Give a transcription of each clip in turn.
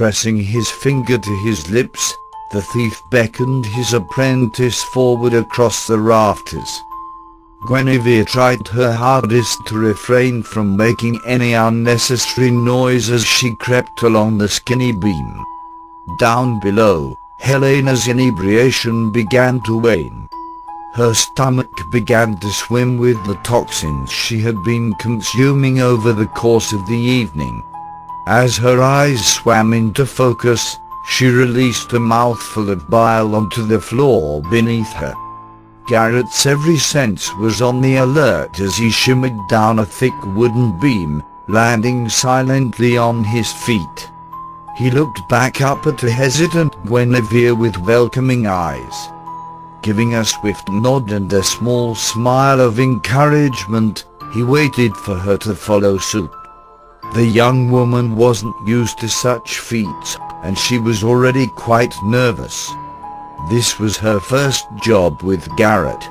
Pressing his finger to his lips, the thief beckoned his apprentice forward across the rafters. Guinevere tried her hardest to refrain from making any unnecessary noise as she crept along the skinny beam. Down below, HELEANA's inebriation began to wane. Her stomach began to swim with the toxins she had been consuming over the course of the evening. As her eyes swam into focus, she released a mouthful of bile onto the floor beneath her. Garrett's every sense was on the alert as he shimmied down a thick wooden beam, landing silently on his feet. He looked back up at the hesitant Guinevere with welcoming eyes. Giving a swift nod and a small smile of encouragement, he waited for her to follow suit. The young woman wasn't used to such feats, and she was already quite nervous. This was her first job with Garrett.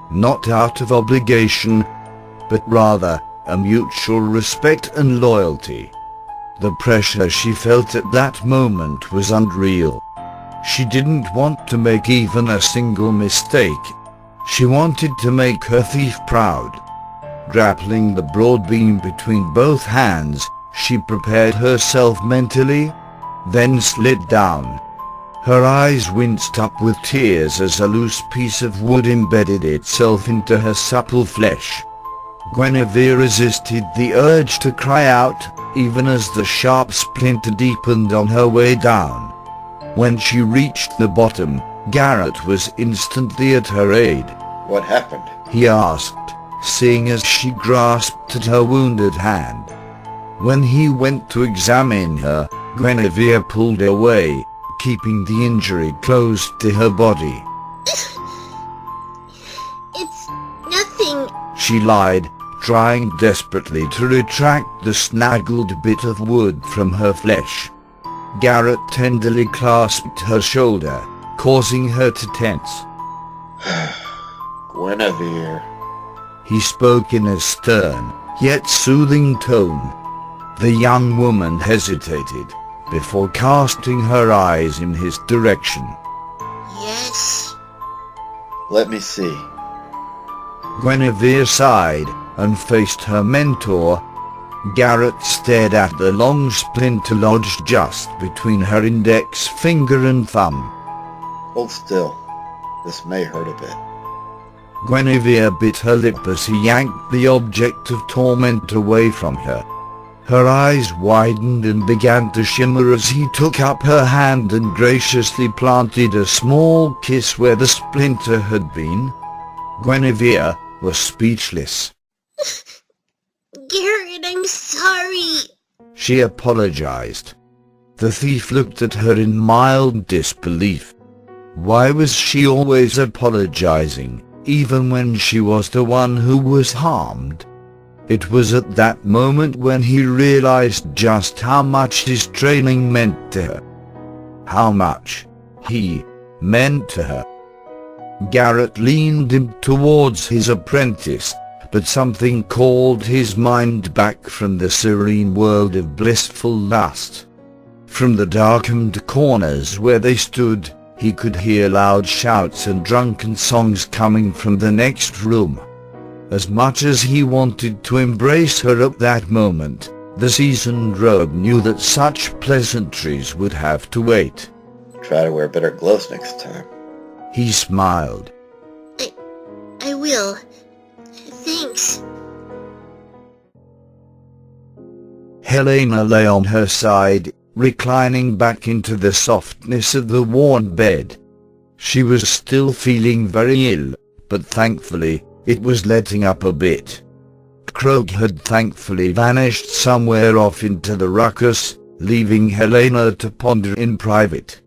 Not out of obligation, but rather a mutual respect and loyalty. The pressure she felt at that moment was unreal. She didn't want to make even a single mistake. She wanted to make her thief proud. Grappling the broad beam between both hands, she prepared herself mentally, then slid down. Her eyes winced up with tears as a loose piece of wood embedded itself into her supple flesh. Guinevere resisted the urge to cry out, even as the sharp splinter deepened on her way down. When she reached the bottom, Garrett was instantly at her aid. "What happened?" he asked, seeing as she grasped at her wounded hand. When he went to examine her, Guinevere pulled away, keeping the injury close to her body. It's nothing, she lied, trying desperately to retract the snaggled bit of wood from her flesh. Garrett tenderly clasped her shoulder, causing her to tense. "Guinevere," he spoke in a stern, yet soothing tone. The young woman hesitated, before casting her eyes in his direction. yes. "Let me see." Guinevere sighed and faced her mentor. Garrett stared at the long splinter lodged just between her index finger and thumb. "Hold still. This may hurt a bit." Guinevere bit her lip as he yanked the object of torment away from her. Her eyes widened and began to shimmer as he took up her hand and graciously planted a small kiss where the splinter had been. Guinevere was speechless. Garrett, I'm sorry. She apologized. The thief looked at her in mild disbelief. Why was she always apologizing, even when she was the one who was harmed? It was at that moment when he realized just how much his training meant to her. How much he meant to her. Garrett leaned him towards his apprentice, but something called his mind back from the serene world of blissful lust. From the darkened corners where they stood, he could hear loud shouts and drunken songs coming from the next room. As much as he wanted to embrace her at that moment, the seasoned rogue knew that such pleasantries would have to wait. "Try to wear better gloves next time." He smiled. I will. Thanks. HELEANA lay on her side, reclining back into the softness of the worn bed. She was still feeling very ill, but thankfully, it was letting up a bit. Krog had thankfully vanished somewhere off into the ruckus, leaving HELEANA to ponder in private.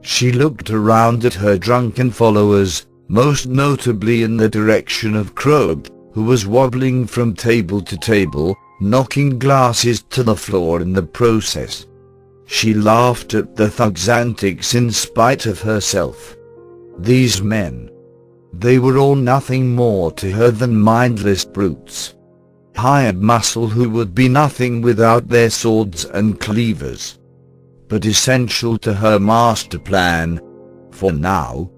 She looked around at her drunken followers, most notably in the direction of Krog, who was wobbling from table to table, knocking glasses to the floor in the process. She laughed at the thug's antics in spite of herself. These men. They were all nothing more to her than mindless brutes. Hired muscle who would be nothing without their swords and cleavers. but essential to her master plan, for now.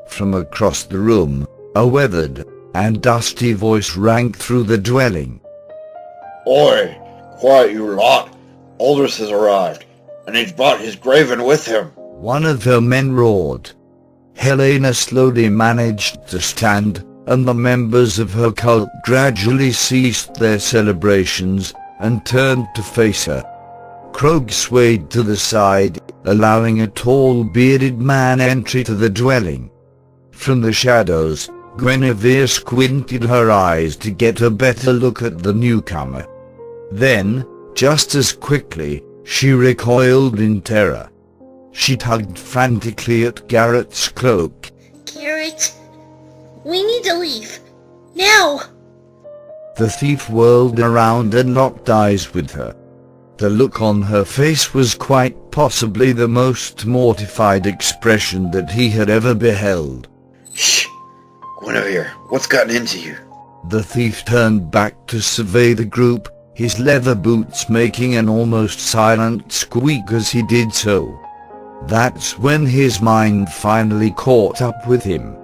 From across the room, a weathered and dusty voice rang through the dwelling. Oi, quiet you lot. Aldous has arrived, and he's brought his graven with him. One of her men roared. HELEANA slowly managed to stand, and the members of her cult gradually ceased their celebrations and turned to face her. Krog swayed to the side, allowing a tall bearded man entry to the dwelling. From the shadows, Guinevere squinted her eyes to get a better look at the newcomer. Then, just as quickly, she recoiled in terror. She tugged frantically at Garrett's cloak. Garrett, we need to leave. Now! The thief whirled around and locked eyes with her. The look on her face was quite possibly the most mortified expression that he had ever beheld. Shh! Guinevere, what's gotten into you? The thief turned back to survey the group, his leather boots making an almost silent squeak as he did so. That's when his mind finally caught up with him.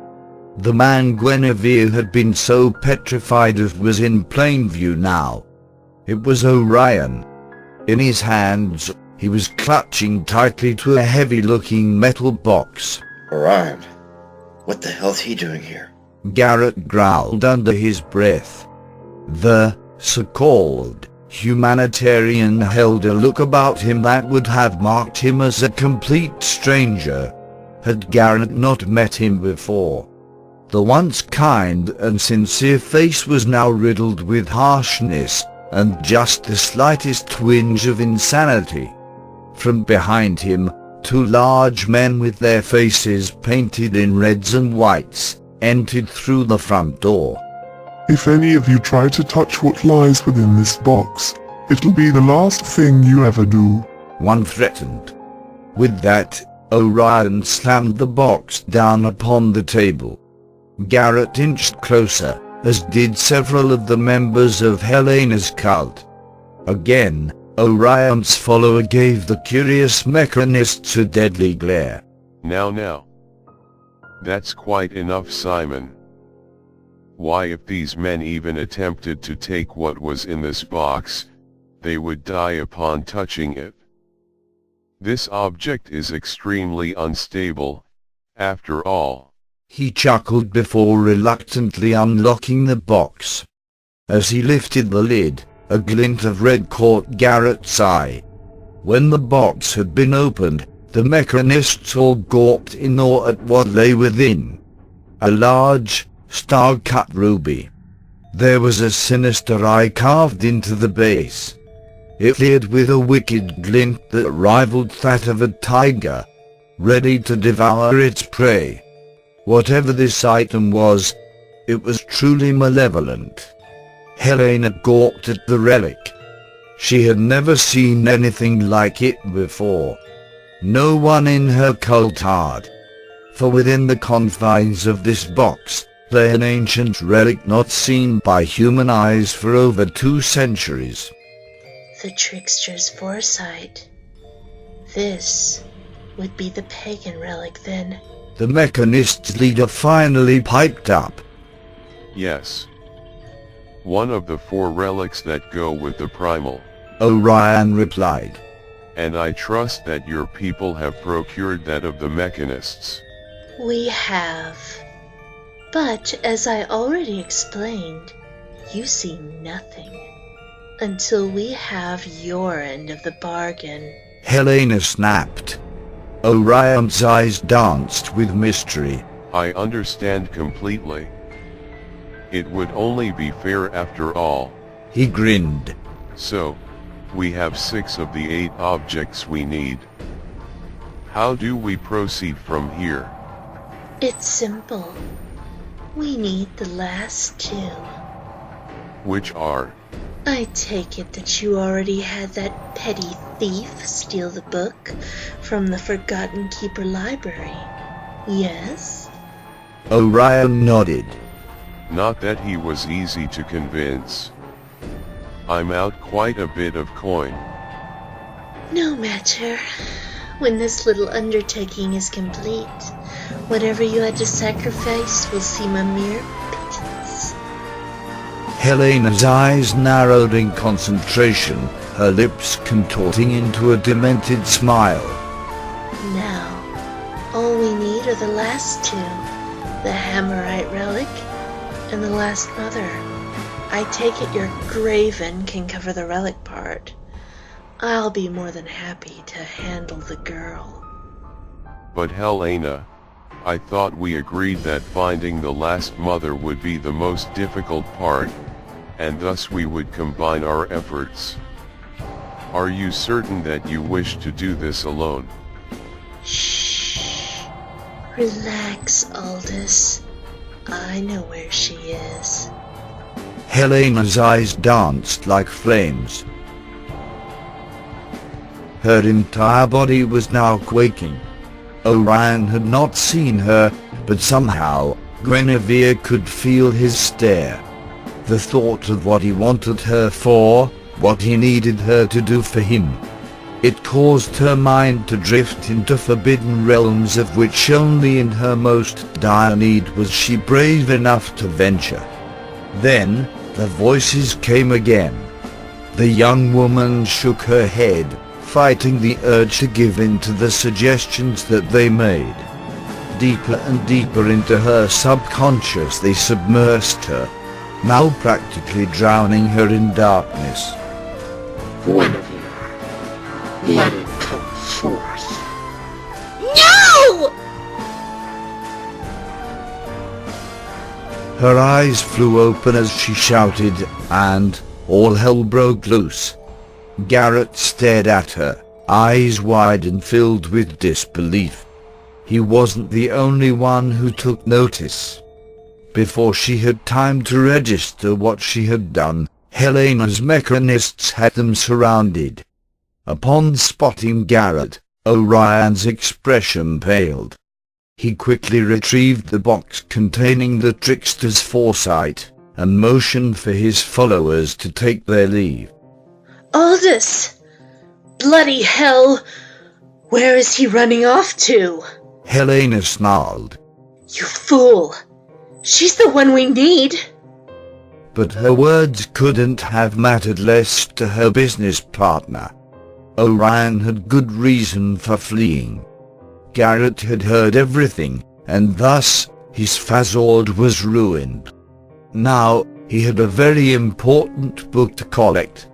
The man Guinevere had been so petrified of was in plain view now. It was Orion. In his hands, he was clutching tightly to a heavy-looking metal box. Orion, what the hell's he doing here? Garrett growled under his breath. The so-called humanitarian held a look about him that would have marked him as a complete stranger, had Garrett not met him before. The once kind and sincere face was now riddled with harshness and just the slightest twinge of insanity. From behind him, two large men with their faces painted in reds and whites entered through the front door. If any of you try to touch what lies within this box, it'll be the last thing you ever do, one threatened. With that, Orion slammed the box down upon the table. Garrett inched closer, as did several of the members of HELEANA's cult. Again, Orion's follower gave the curious mechanists a deadly glare. Now. That's quite enough, Simon. Why, if these men even attempted to take what was in this box, they would die upon touching it. This object is extremely unstable, after all. He chuckled before reluctantly unlocking the box. As he lifted the lid, a glint of red caught Garrett's eye. When the box had been opened, the mechanists all gawped in awe at what lay within. A large, star-cut ruby. There was a sinister eye carved into the base. It glared with a wicked glint that rivaled that of a tiger, ready to devour its prey. Whatever this item was, it was truly malevolent. HELEANA gawked at the relic. She had never seen anything like it before. No one in her cult had. For within the confines of this box lay an ancient relic not seen by human eyes for over 2 centuries. The trickster's foresight. This would be the pagan relic then. The mechanist's leader finally piped up. Yes. One of the 4 relics that go with the primal. Orion replied. And I trust that your people have procured that of the mechanists. We have. But as I already explained, you see nothing until we have your end of the bargain. HELEANA snapped. Orion's eyes danced with mystery. I understand completely. It would only be fair after all. He grinned. So, we have 6 of the 8 objects we need. How do we proceed from here? It's simple. We need the last 2. Which are? I take it that you already had that petty thief steal the book from the Forgotten Keeper library, yes? Orion nodded. Not that he was easy to convince. I'm out quite a bit of coin. No matter. When this little undertaking is complete, whatever you had to sacrifice will seem a mere pittance. Helena's eyes narrowed in concentration, her lips contorting into a demented smile. Now, all we need are the last two, the Hammerite relic and the last mother. I take it your graven can cover the relic part. I'll be more than happy to handle the girl. But HELEANA, I thought we agreed that finding the last mother would be the most difficult part, and thus we would combine our efforts. Are you certain that you wish to do this alone? Shh. Relax, Aldous. I know where she is. Helena's eyes danced like flames. Her entire body was now quaking. Orion had not seen her, but somehow, Guinevere could feel his stare. The thought of what he wanted her for, what he needed her to do for him. It caused her mind to drift into forbidden realms of which only in her most dire need was she brave enough to venture. Then, the voices came again. The young woman shook her head, fighting the urge to give in to the suggestions that they made. Deeper and deeper into her subconscious they submersed her, now practically drowning her in darkness. Guinevere, let it come forth. No! Her eyes flew open as she shouted, and all hell broke loose. Garrett stared at her, eyes wide and filled with disbelief. He wasn't the only one who took notice. Before she had time to register what she had done, Helena's mechanists had them surrounded. Upon spotting Garrett, Orion's expression paled. He quickly retrieved the box containing the trickster's foresight, and motioned for his followers to take their leave. Aldous! Bloody hell! Where is he running off to? Helena snarled. You fool! She's the one we need! But her words couldn't have mattered less to her business partner. Orion had good reason for fleeing. Garrett had heard everything, and thus his Fazord was ruined. Now he had a very important book to collect,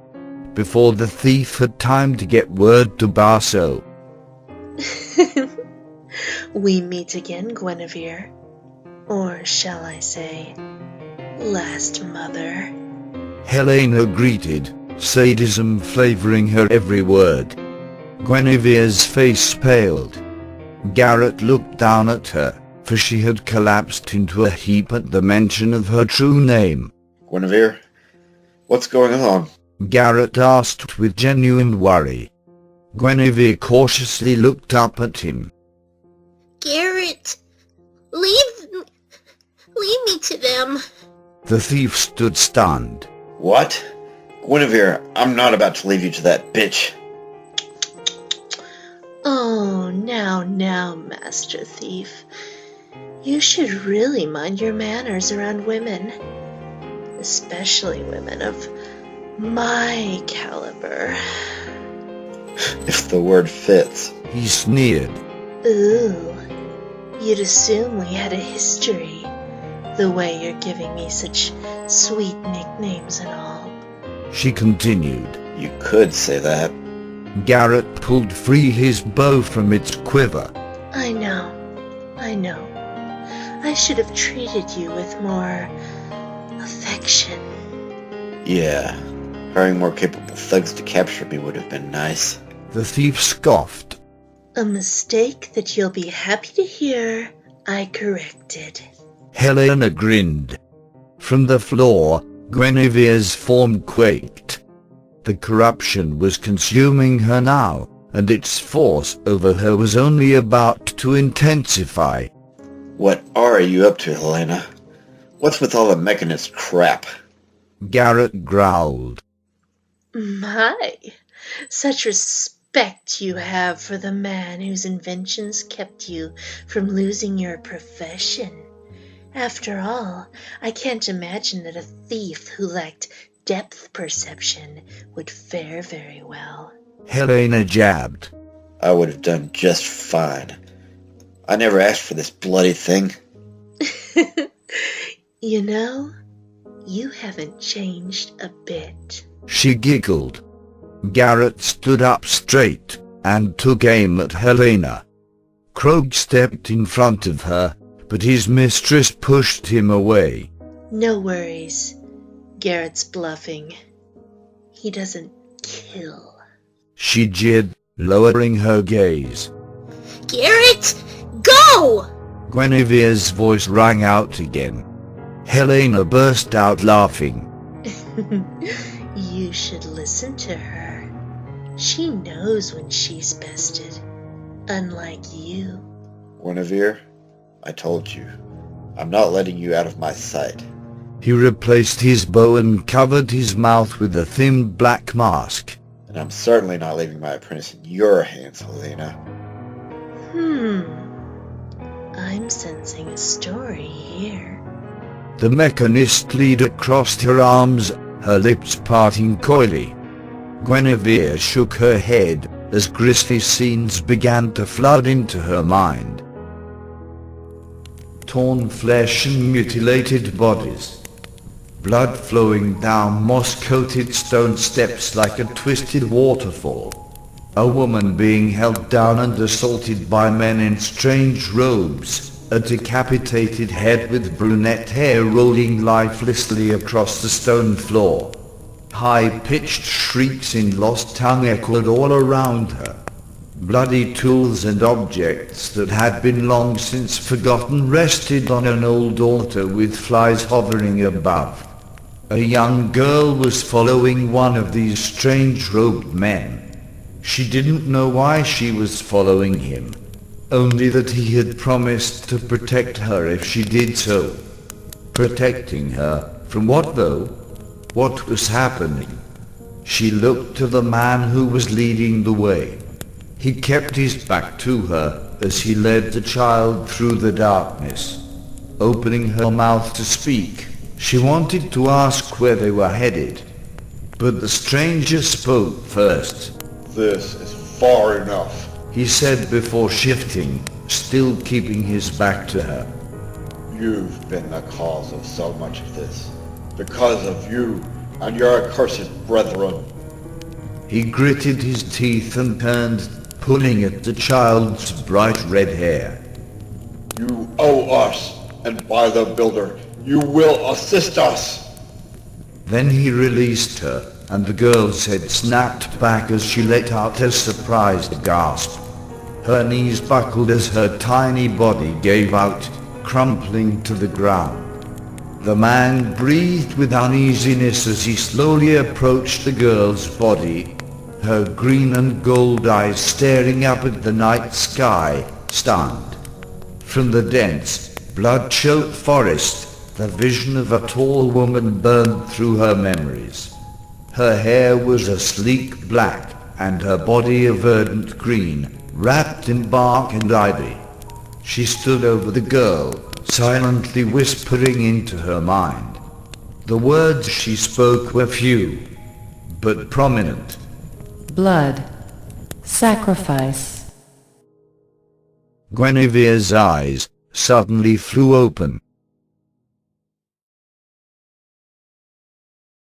before the thief had time to get word to Barso. We meet again, Guinevere. Or shall I say, last mother. Helena greeted, sadism flavoring her every word. Guinevere's face paled. Garrett looked down at her, for she had collapsed into a heap at the mention of her true name. Guinevere, what's going on? Garrett asked with genuine worry. Guinevere cautiously looked up at him. Garrett, leave me to them. The thief stood stunned. What? Guinevere, I'm not about to leave you to that bitch. Oh, now, Master Thief. You should really mind your manners around women. Especially women of my caliber. If the word fits. He sneered. Ooh, you'd assume we had a history, the way you're giving me such sweet nicknames and all. She continued. You could say that. Garrett pulled free his bow from its quiver. I know. I should have treated you with more affection. Yeah, hiring more capable thugs to capture me would have been nice. The thief scoffed. A mistake that you'll be happy to hear I corrected. Helena grinned. From the floor, Guinevere's form quaked. The corruption was consuming her now, and its force over her was only about to intensify. What are you up to, Helena? What's with all the mechanist crap? Garrett growled. My, such respect you have for the man whose inventions kept you from losing your profession. After all, I can't imagine that a thief who lacked depth perception would fare very well. HELEANA jabbed. I would have done just fine. I never asked for this bloody thing. You know, you haven't changed a bit. She giggled. Garrett stood up straight and took aim at HELEANA. Krog stepped in front of her, but his mistress pushed him away. No worries. Garrett's bluffing. He doesn't kill. She jeered, lowering her gaze. Garrett, go! Guinevere's voice rang out again. HELEANA burst out laughing. You should listen to her. She knows when she's bested. Unlike you. Guinevere, I told you, I'm not letting you out of my sight. He replaced his bow and covered his mouth with a thin black mask. And I'm certainly not leaving my apprentice in your hands, HELEANA. I'm sensing a story here. The mechanist leader crossed her arms, her lips parting coyly. Guinevere shook her head as grisly scenes began to flood into her mind. Torn flesh and mutilated bodies. Blood flowing down moss-coated stone steps like a twisted waterfall. A woman being held down and assaulted by men in strange robes. A decapitated head with brunette hair rolling lifelessly across the stone floor. High-pitched shrieks in lost tongue echoed all around her. Bloody tools and objects that had been long since forgotten rested on an old altar with flies hovering above. A young girl was following one of these strange-robed men. She didn't know why she was following him, only that he had promised to protect her if she did so. Protecting her from what though? What was happening? She looked to the man who was leading the way. He kept his back to her as he led the child through the darkness. Opening her mouth to speak, she wanted to ask where they were headed. But the stranger spoke first. This is far enough, he said before shifting, still keeping his back to her. You've been the cause of so much of this. Because of you and your accursed brethren. He gritted his teeth and turned, pulling at the child's bright red hair. You owe us, and by the Builder, you will assist us. Then he released her, and the girl's head snapped back as she let out a surprised gasp. Her knees buckled as her tiny body gave out, crumpling to the ground. The man breathed with uneasiness as he slowly approached the girl's body, her green and gold eyes staring up at the night sky, stunned. From the dense, blood-choked forest, the vision of a tall woman burned through her memories. Her hair was a sleek black, and her body a verdant green, wrapped in bark and ivy. She stood over the girl, silently whispering into her mind. The words she spoke were few, but prominent. Blood. Sacrifice. Guinevere's eyes suddenly flew open.